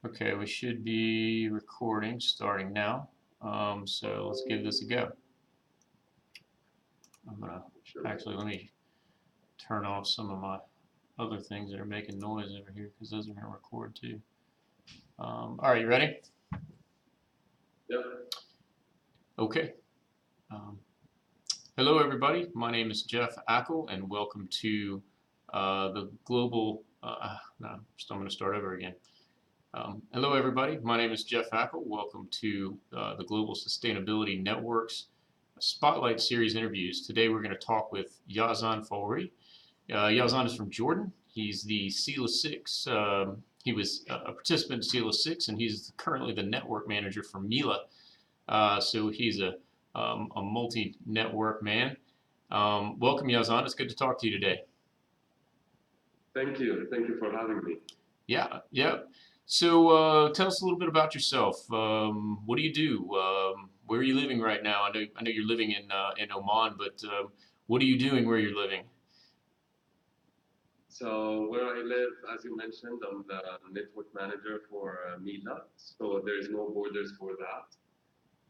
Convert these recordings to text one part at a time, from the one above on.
Okay, we should be recording starting now. So let's give this a go. I'm gonna actually let me turn off some of my other things that are making noise over here because those are gonna record too. All right, you ready? Yep. Okay. Um, Hello, everybody. My name is Jeff Ackle, and welcome to the global. No, I'm going to start over again. Hello, everybody. My name is Jeff Ackle. Welcome to the Global Sustainability Network's Spotlight Series interviews. Today, we're going to talk with Yazan Faouri. Yazan is from Jordan. He's the SELA 6. He was a participant in SELA 6, and he's currently the network manager for Mila. So he's a multi-network man. Welcome, Yazan. It's good to talk to you today. Thank you. Thank you for having me. Yeah, yeah. So tell us a little bit about yourself. What do you do? Where are you living right now? I know you're living in Oman, but what are you doing where you're living? So where I live, as you mentioned, I'm the network manager for Mila. So there is no borders for that.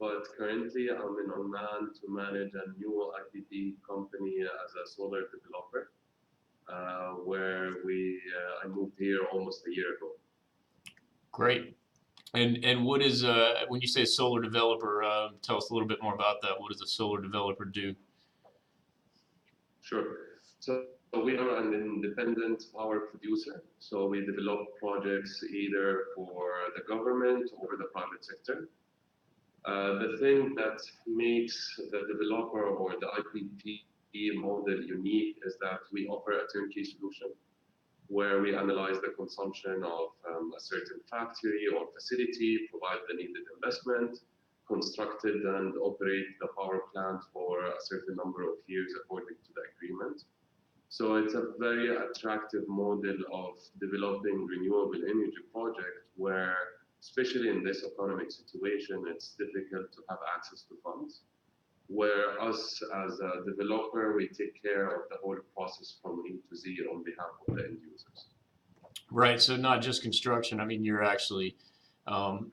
But currently, I'm in Oman to manage a new IPP company as a solar developer, where I moved here almost a year ago. Great. And what is when you say solar developer? Tell us a little bit more about that. What does a solar developer do? Sure. So we are an independent power producer. So we develop projects either for the government or the private sector. The thing that makes the developer or the IPP model unique is that we offer a turnkey solution where we analyze the consumption of a certain factory or facility, provide the needed investment, construct it and operate the power plant for a certain number of years according to the agreement. So it's a very attractive model of developing renewable energy project where, especially in this economic situation, it's difficult to have access to funds. Where us as a developer, we take care of the whole process from A to Z on behalf of the end users. Right. So not just construction. I mean, you're actually um,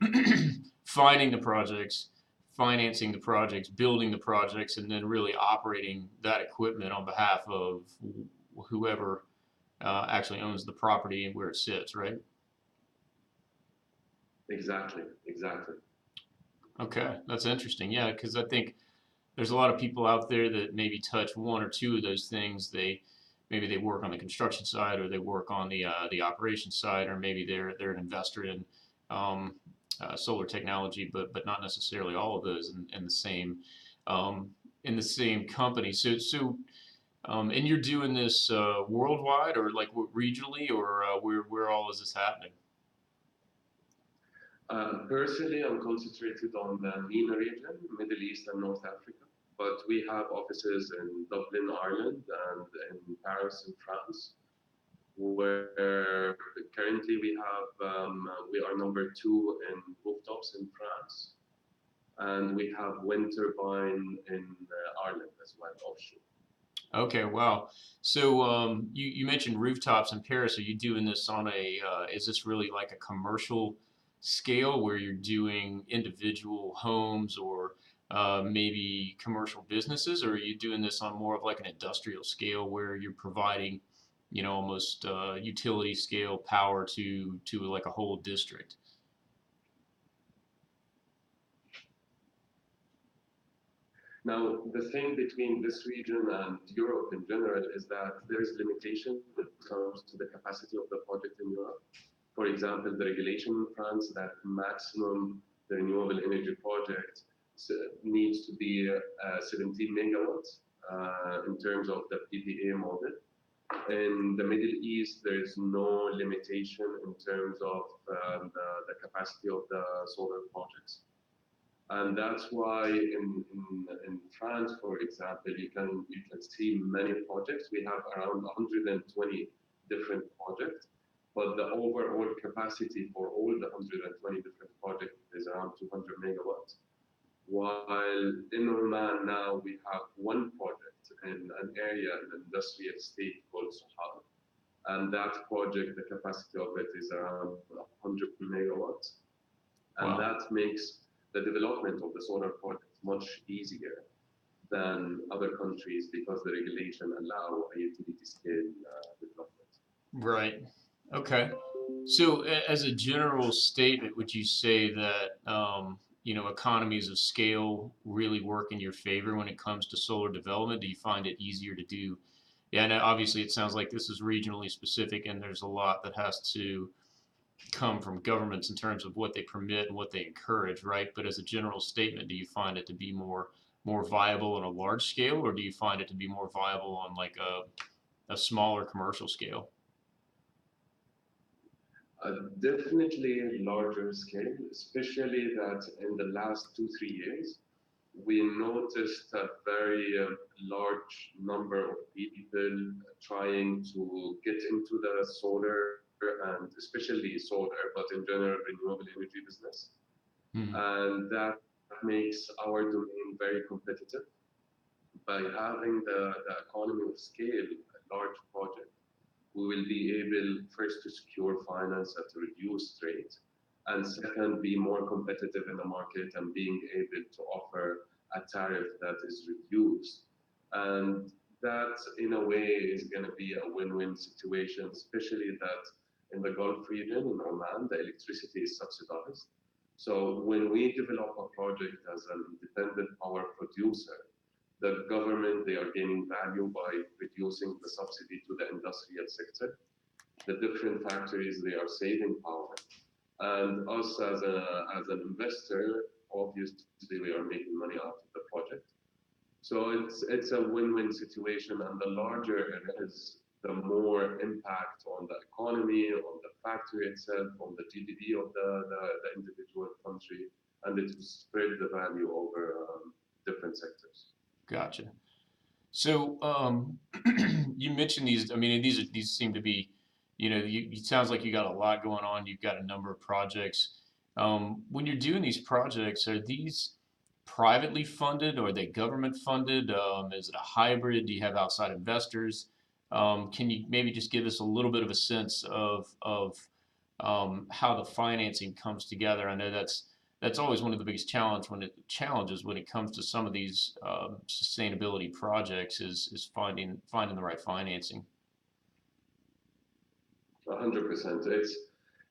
finding the projects, financing the projects, building the projects, and then really operating that equipment on behalf of whoever actually owns the property and where it sits, right? Exactly, exactly. Okay, that's interesting. Yeah, because I think there's a lot of people out there that maybe touch one or two of those things. Maybe they work on the construction side, or they work on the operations side, or maybe they're an investor in um, solar technology, but not necessarily all of those um, in the same company. And you're doing this worldwide, or like regionally, or where all is this happening? Personally, I'm concentrated on the MENA region, Middle East and North Africa, but we have offices in Dublin, Ireland, and in Paris, in France, where currently we are number two in rooftops in France, and we have wind turbine in Ireland as well, offshore. Okay, wow. So you mentioned rooftops in Paris. Are you doing this on is this really like a commercial scale where you're doing individual homes or maybe commercial businesses, or are you doing this on more of like an industrial scale where you're providing, almost utility scale power to like a whole district? Now, the thing between this region and Europe in general is that there is limitation when it comes to the capacity of the project in Europe. For example, the regulation in France that maximum the renewable energy project needs to be 17 megawatts in terms of the PPA model. In the Middle East, there is no limitation in terms of the capacity of the solar projects. And that's why in France, for example, you can see many projects. We have around 120 different projects, but the overall capacity for all the 120 different projects is around 200 megawatts. While in Oman now we have one project in an area, an industrial state called Sohar, and that project, the capacity of it is around 100 megawatts, and Wow. that makes the development of the solar project much easier than other countries because the regulation allow a utility scale development. Right. Okay. So, as a general statement, would you say that economies of scale really work in your favor when it comes to solar development? Do you find it easier to do? Yeah, and obviously it sounds like this is regionally specific, and there's a lot that has to come from governments in terms of what they permit and what they encourage, right? But as a general statement, do you find it to be more viable on a large scale, or do you find it to be more viable on like a smaller commercial scale? Definitely larger scale, especially that in the last 2, 3 years, we noticed a very large number of people trying to get into the solar and especially solar, but in general, renewable energy business. Hmm. And that makes our domain very competitive by having the economy of scale, a large project. We will be able first to secure finance at a reduced rate, and second, be more competitive in the market and being able to offer a tariff that is reduced. And that, in a way, is going to be a win-win situation, especially that in the Gulf region, in Oman, the electricity is subsidized. So when we develop a project as an independent power producer, the government, they are gaining value by reducing the subsidy to the industrial sector. The different factories, they are saving power. And us as an investor, obviously we are making money out of the project. So it's a win-win situation, and the larger it is, the more impact on the economy, on the factory itself, on the GDP of the individual country, and it will spread the value over different sectors. Gotcha. So, you mentioned these. I mean, these seem to be, it sounds like you got a lot going on. You've got a number of projects. When you're doing these projects, are these privately funded or are they government funded? Is it a hybrid? Do you have outside investors? Can you maybe just give us a little bit of a sense of how the financing comes together? I know that's always one of the biggest challenges when it comes to some of these sustainability projects is finding the right financing. 100%.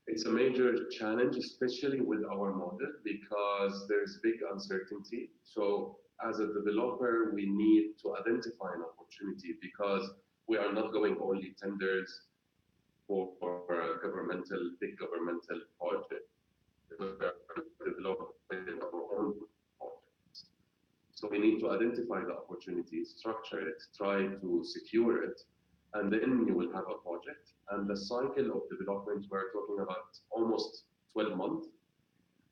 It's a major challenge, especially with our model, because there's big uncertainty. So as a developer, we need to identify an opportunity because we are not going only tenders for big governmental projects. We are developing our own projects. So we need to identify the opportunity, structure it, try to secure it, and then you will have a project. And the cycle of development, we're talking about almost 12 months.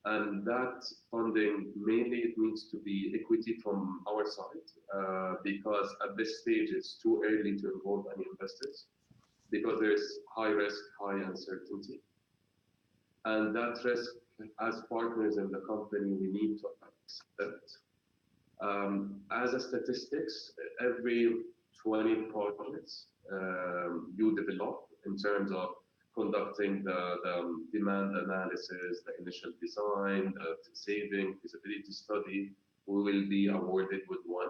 And that funding, mainly it needs to be equity from our side, because at this stage it's too early to involve any investors because there's high risk, high uncertainty. And that risk, as partners in the company, we need to accept. As a statistics, every 20 projects you develop in terms of conducting the demand analysis, the initial design, the saving, feasibility study, we will be awarded with one.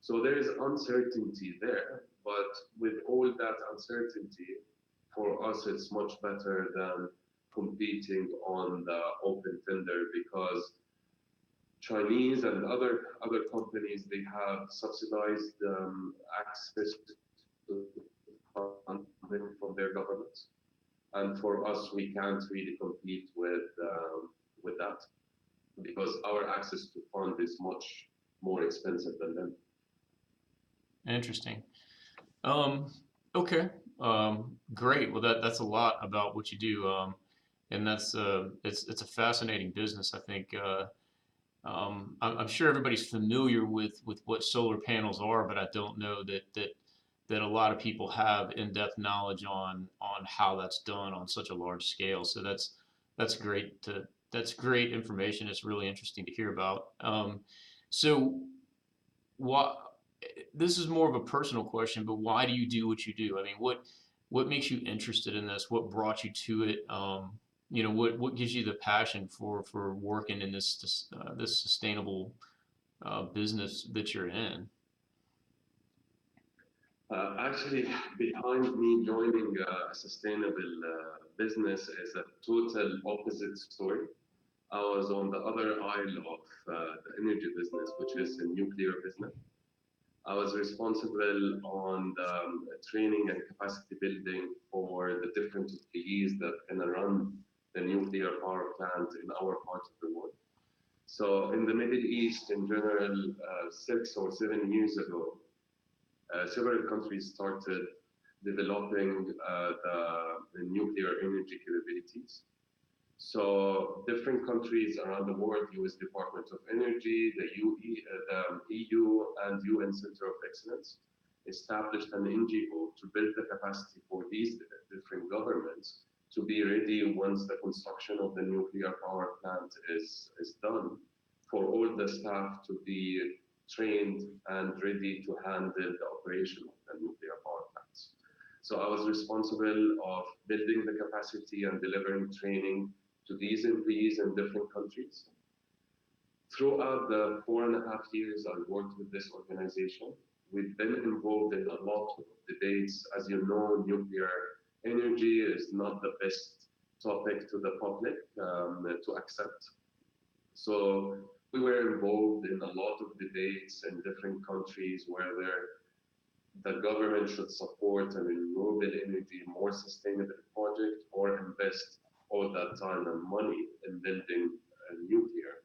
So there is uncertainty there, but with all that uncertainty, for us it's much better than competing on the open tender because Chinese and other companies they have subsidized access to funding from their governments, and for us we can't really compete with that because our access to fund is much more expensive than them. Interesting. Um, okay. Great. Well, that's a lot about what you do. And it's a fascinating business. I think I'm sure everybody's familiar with what solar panels are, but I don't know that a lot of people have in-depth knowledge on how that's done on such a large scale. So that's great that's great information. It's really interesting to hear about. So what this is more of a personal question, but why do you do what you do? I mean, what makes you interested in this? What brought you to it? what gives you the passion for working in this sustainable business that you're in? Actually, behind me joining a sustainable business is a total opposite story. I was on the other aisle of the energy business, which is the nuclear business. I was responsible on the training and capacity building for the different employees that can run the nuclear power plant in our part of the world. So in the Middle East, in general, 6 or 7 years ago, several countries started developing the nuclear energy capabilities. So different countries around the world, U.S. Department of Energy, the EU, and UN Center of Excellence, established an NGO to build the capacity for these different governments to be ready once the construction of the nuclear power plant is done, for all the staff to be trained and ready to handle the operation of the nuclear power plants. So I was responsible of building the capacity and delivering training to these employees in different countries. Throughout the 4.5 years I worked with this organization, we've been involved in a lot of debates. As you know, nuclear energy is not the best topic to the public to accept. So we were involved in a lot of debates in different countries whether the government should support a renewable energy, more sustainable project, or invest all that time and money in building nuclear.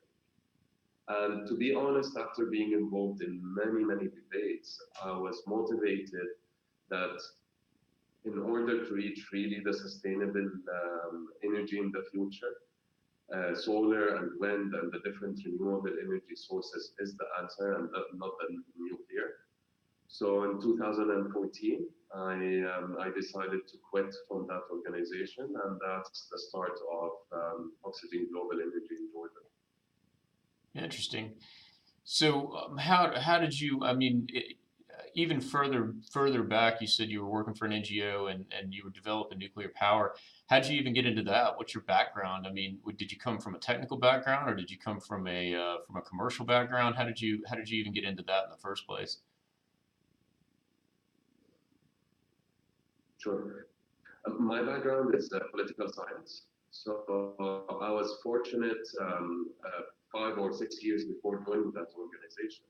And to be honest, after being involved in many, many debates, I was motivated that in order to reach really the sustainable energy in the future, solar and wind and the different renewable energy sources is the answer, and not the nuclear. So in 2014, I decided to quit from that organization, and that's the start of Oxygen Global Energy in Jordan. Interesting. So how did you? I mean, even further back, you said you were working for an NGO and you were developing nuclear power. How did you even get into that? What's your background? I mean, did you come from a technical background or did you come from a commercial background? How did you even get into that in the first place? Sure. My background is political science. So I was fortunate 5 or 6 years before joining that organization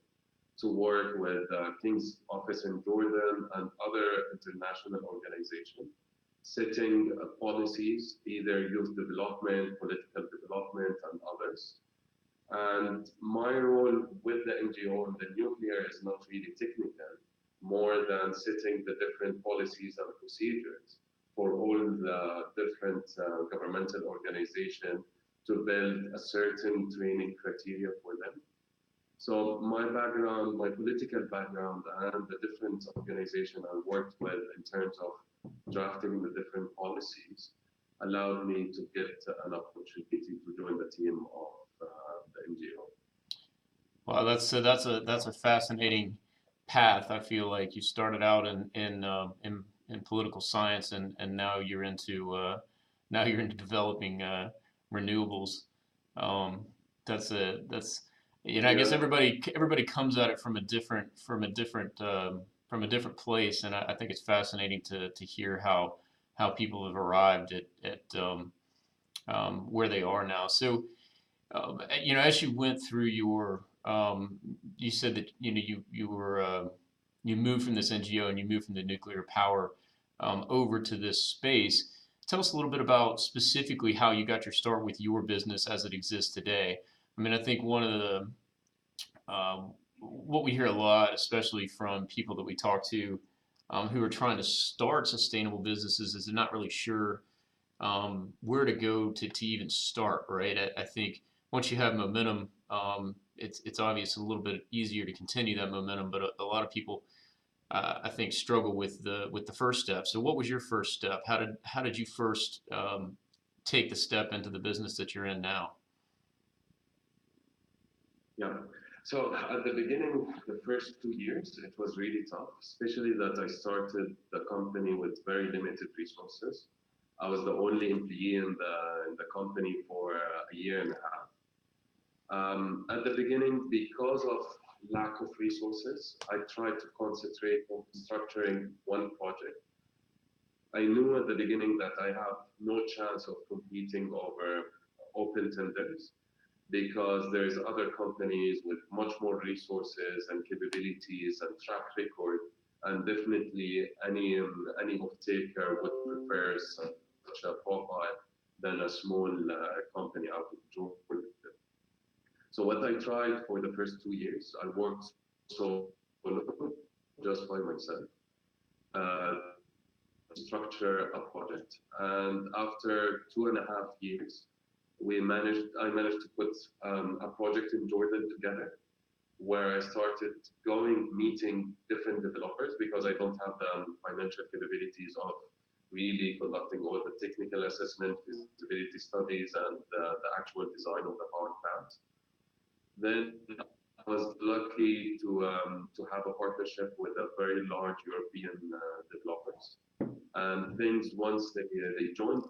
to work with King's Office in Jordan and other international organizations, setting policies, either youth development, political development, and others. And my role with the NGO and the nuclear is not really technical, more than setting the different policies and procedures for all the different governmental organizations to build a certain training criteria for them. So my background, my political background, and the different organizations I worked with in terms of drafting the different policies allowed me to get an opportunity to join the team of the NGO. Well, that's a fascinating path. I feel like you started out in political science and now you're into developing renewables. Um, that's I guess Yeah, everybody comes at it from a different place, and I think it's fascinating to hear how people have arrived at where they are now. So as you went through you said that you moved from this NGO and you moved from the nuclear power over to this space. Tell us a little bit about specifically how you got your start with your business as it exists today. I mean, I think one of the what we hear a lot, especially from people that we talk to who are trying to start sustainable businesses, is they're not really sure where to go to even start, right? I think once you have momentum, it's obvious a little bit easier to continue that momentum, but a lot of people, I think, struggle with the first step. So, what was your first step? How did you first take the step into the business that you're in now? yeah. So at the beginning, the first 2 years, it was really tough, especially that I started the company with very limited resources. I was the only employee in the company for a year and a half. At the beginning, because of lack of resources, I tried to concentrate on structuring one project. I knew at the beginning that I have no chance of competing over open tenders because there's other companies with much more resources and capabilities and track record, and definitely any off-taker would prefer such a profile than a small company out of Jordan. So what I tried for the first 2 years, I worked solo, just by myself, to structure a project. And after 2.5 years, I managed to put a project in Jordan together, where I started going meeting different developers because I don't have the financial capabilities of really conducting all the technical assessment, feasibility studies, and the actual design of the power plant. Then I was lucky to have a partnership with a very large European developers. And things once they joined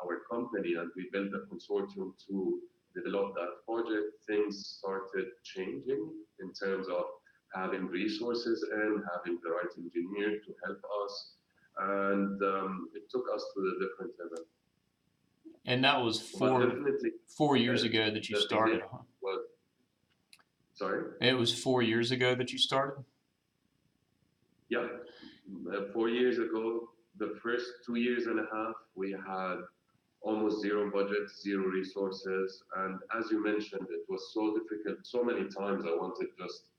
our company and we built a consortium to develop that project, things started changing in terms of having resources and having the right engineer to help us. And it took us to the different level. And that was But definitely, 4 years ago that you the started, beginning huh? was, sorry? It was 4 years ago that you started? Yeah, 4 years ago, the first 2 years and a half, we had almost zero budget, zero resources. And as you mentioned, it was so difficult. So many times I wanted just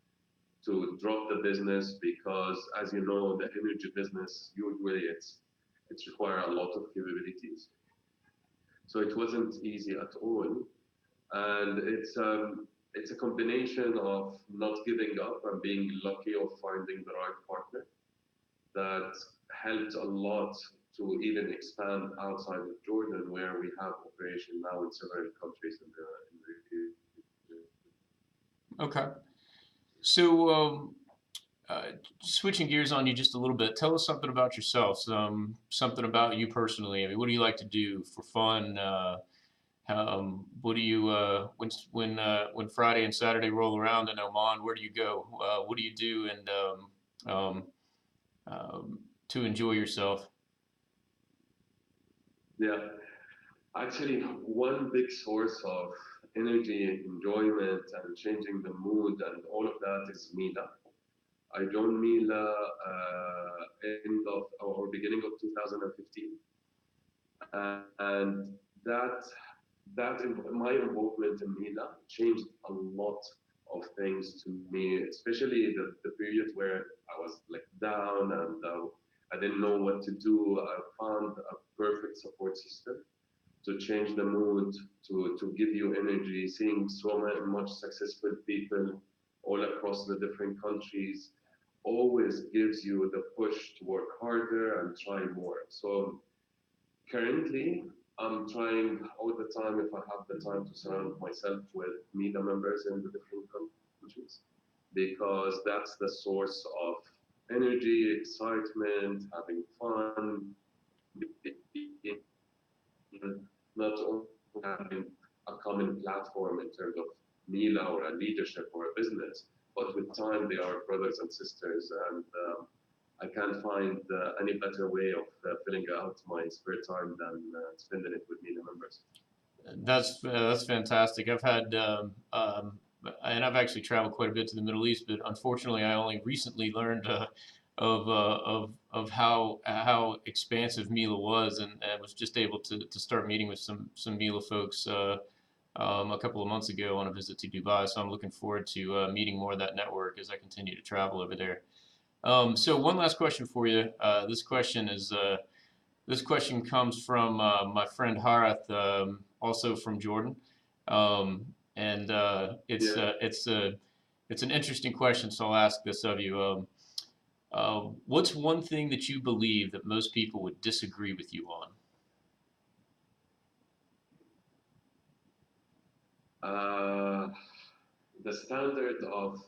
to drop the business because, as you know, the energy business, usually it's require a lot of capabilities. So it wasn't easy at all. And it's a combination of not giving up and being lucky of finding the right partner that helped a lot to even expand outside of Jordan, where we have operation now in several countries in the region. Okay. So, uh, switching gears on you just a little bit, tell us something about yourself, something about you personally. I mean, what do you like to do for fun? What do you when Friday and Saturday roll around in Oman? Where do you go? What do you do and um, to enjoy yourself? Yeah, actually, one big source of energy, enjoyment, and changing the mood and all of that is Mila. I joined Mila end of or beginning of 2015, and that my involvement in Mila changed a lot of things to me, especially the period where I was like down and I didn't know what to do. I found a perfect support system to change the mood, to give you energy, seeing so much successful people all across the different countries always gives you the push to work harder and try more. So currently, I'm trying all the time, if I have the time, to surround myself with media members in the different countries because that's the source of energy, excitement, having fun, being not only having a common platform in terms of Mila or a leadership or a business, but with time they are brothers and sisters. And I can't find any better way of filling out my spare time than spending it with Mila members. That's fantastic. And I've actually traveled quite a bit to the Middle East, but unfortunately, I only recently learned of how expansive Mila was, and was just able to start meeting with some Mila folks a couple of months ago on a visit to Dubai. So I'm looking forward to meeting more of that network as I continue to travel over there. So one last question for you. This question comes from my friend Harath, also from Jordan, and Yeah. it's an interesting question. So I'll ask this of you: what's one thing that you believe that most people would disagree with you on? Uh, the standard of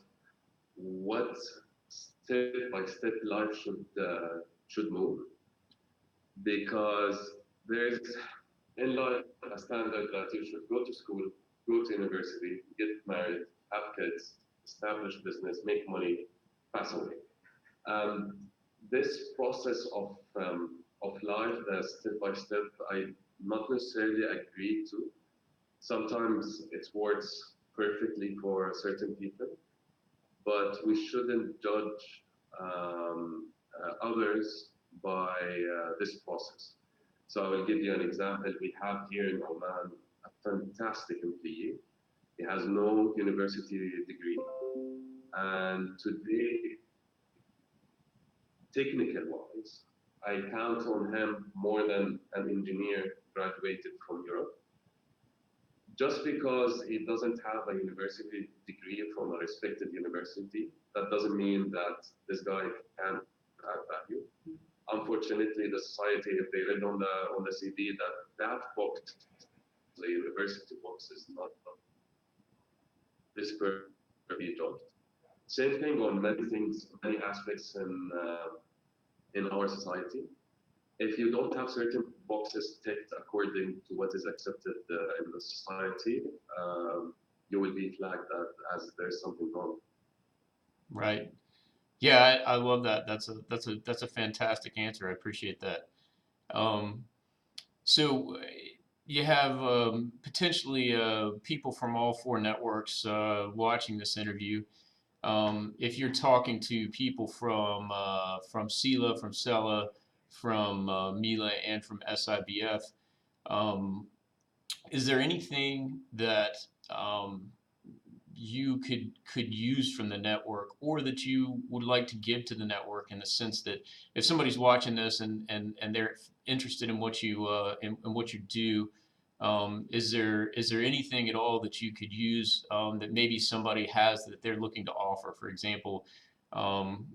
what step by step life should move because There's in life a standard that you should go to school, go to university, get married, have kids, establish business, make money, pass away. Um, this process of life, the step by step, I not necessarily agree to. Sometimes it works perfectly for certain people, but we shouldn't judge others by this process. So I will give you an example. We have here in Oman a fantastic employee. He has no university degree, and today, technical wise, I count on him more than an engineer graduated from Europe. Just because he doesn't have a university degree from a respected university, that doesn't mean that this guy can't add value. Unfortunately, the society, if they read on the CD that that box, the university box, is not this per be judged. Same thing on many things, many aspects in our society. If you don't have certain boxes ticked according to what is accepted in the society, you will be flagged as there's something wrong. Right. Yeah, I love that. That's a fantastic answer. I appreciate that. Um, so you have potentially people from all four networks watching this interview. If you're talking to people from SELA, from SELA, from MILA, and from SIBF, um, is there anything that um, you could use from the network, or that you would like to give to the network, in the sense that if somebody's watching this and they're interested in what you in what you do, is there anything at all that you could use, that maybe somebody has that they're looking to offer? For example, um,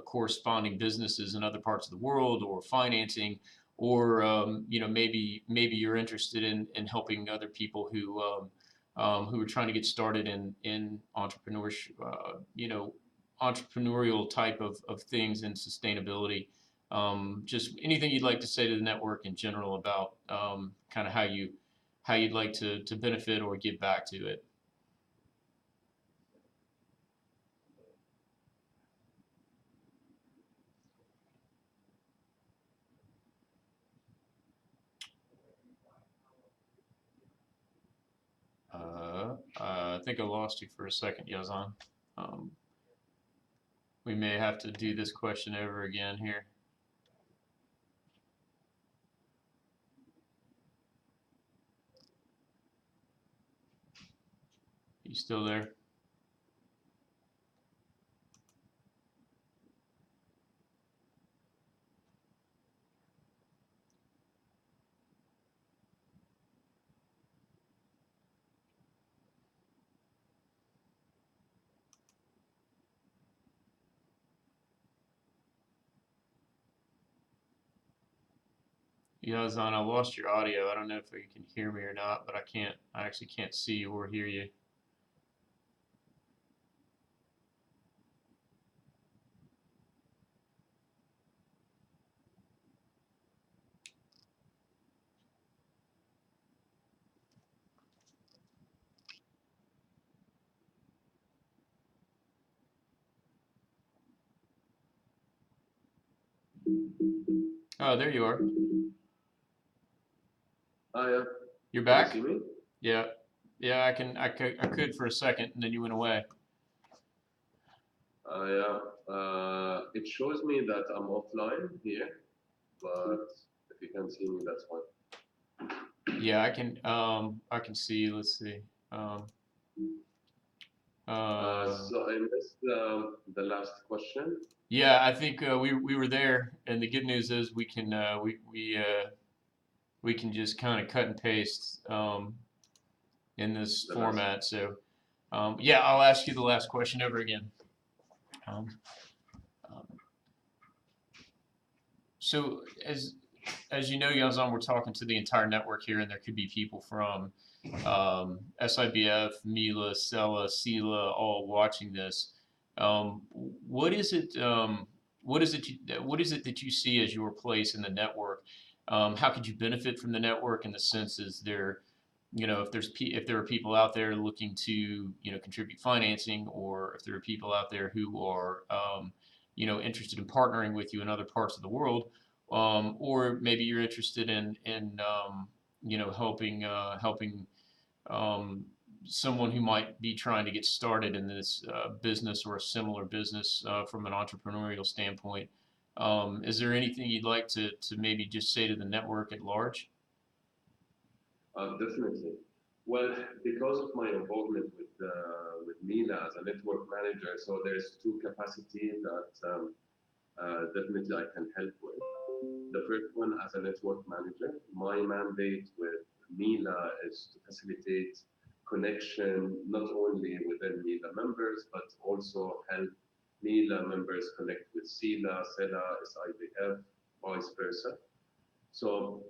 corresponding businesses in other parts of the world, or financing, or maybe you're interested in helping other people who are trying to get started in entrepreneurship, entrepreneurial type of things, and sustainability. Just anything you'd like to say to the network in general about kind of how you'd like to benefit or give back to it. I think I lost you for a second, Yazan. Um, we may have to do this question over again here. You still there? Yazan, I lost your audio. I don't know if you can hear me or not, but I actually can't see you or hear you. Oh, there you are. Ah, yeah. You're Can you back? see me? Yeah. Yeah, I could for a second, and then you went away. Yeah. It shows me that I'm offline here, but if you can see me, that's fine. Yeah, I can see. Let's see. Um, uh, So I missed the last question. yeah, I think we were there, and the good news is we can just kind of cut and paste in this The last. format. So yeah, I'll ask you the last question over again. Um, um, so as you know, Yazan, we're talking to the entire network here, and there could be people from SIBF, MILA, SELA, SELA, all watching this. What is it? What is it? What is it that you see as your place in the network? How could you benefit from the network in the sense is there, if there are people out there looking to, contribute financing, or if there are people out there who are, interested in partnering with you in other parts of the world, or maybe you're interested in helping um, someone who might be trying to get started in this business or a similar business from an entrepreneurial standpoint. Is there anything you'd like to maybe just say to the network at large? Definitely. Well, because of my involvement with Mila as a network manager, so there's two capacities that definitely I can help with. The first one, as a network manager, my mandate with Mila is to facilitate connection not only within Mila members, but also help Mila members connect with SILA, SELA, SIBF, vice versa. So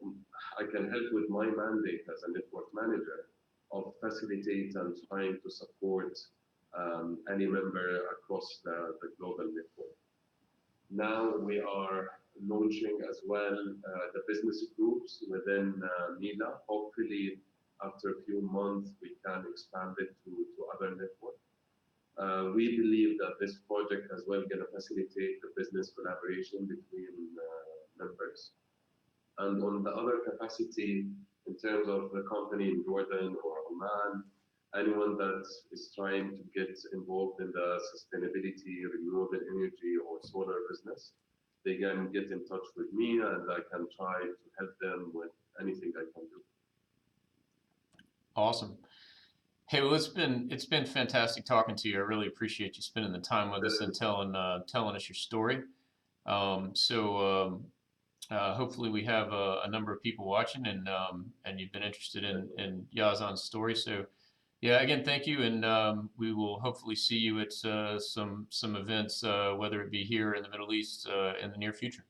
I can help with my mandate as a network manager of facilitate and trying to support any member across the global network. Now we are launching as well the business groups within Mila. Hopefully, after a few months, we can expand it to other networks. We believe that this project as well going to facilitate the business collaboration between members. And on the other capacity, in terms of the company in Jordan or Oman, anyone that is trying to get involved in the sustainability, renewable energy, or solar business, they can get in touch with me and I can try to help them with anything I can do. Awesome. Hey, well, it's been fantastic talking to you. I really appreciate you spending the time with us and telling us your story. Hopefully we have a number of people watching, and you've been interested in Yazan's story. So yeah, again, thank you, and we will hopefully see you at some events, whether it be here in the Middle East in the near future.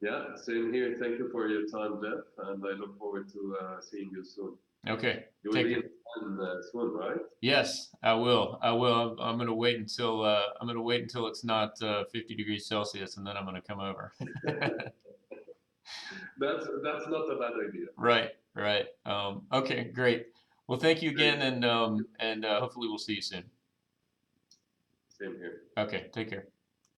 Yeah, same here. Thank you for your time, Jeff, and I look forward to seeing you soon. Okay, You will take be care. in soon, right? Yes, I will. I will. I'm going to wait until it's not 50 degrees Celsius, and then I'm going to come over. That's not a bad idea. Right, right. Okay, great. Well, thank you Great. again, and hopefully we'll see you soon. Same here. Okay, take care.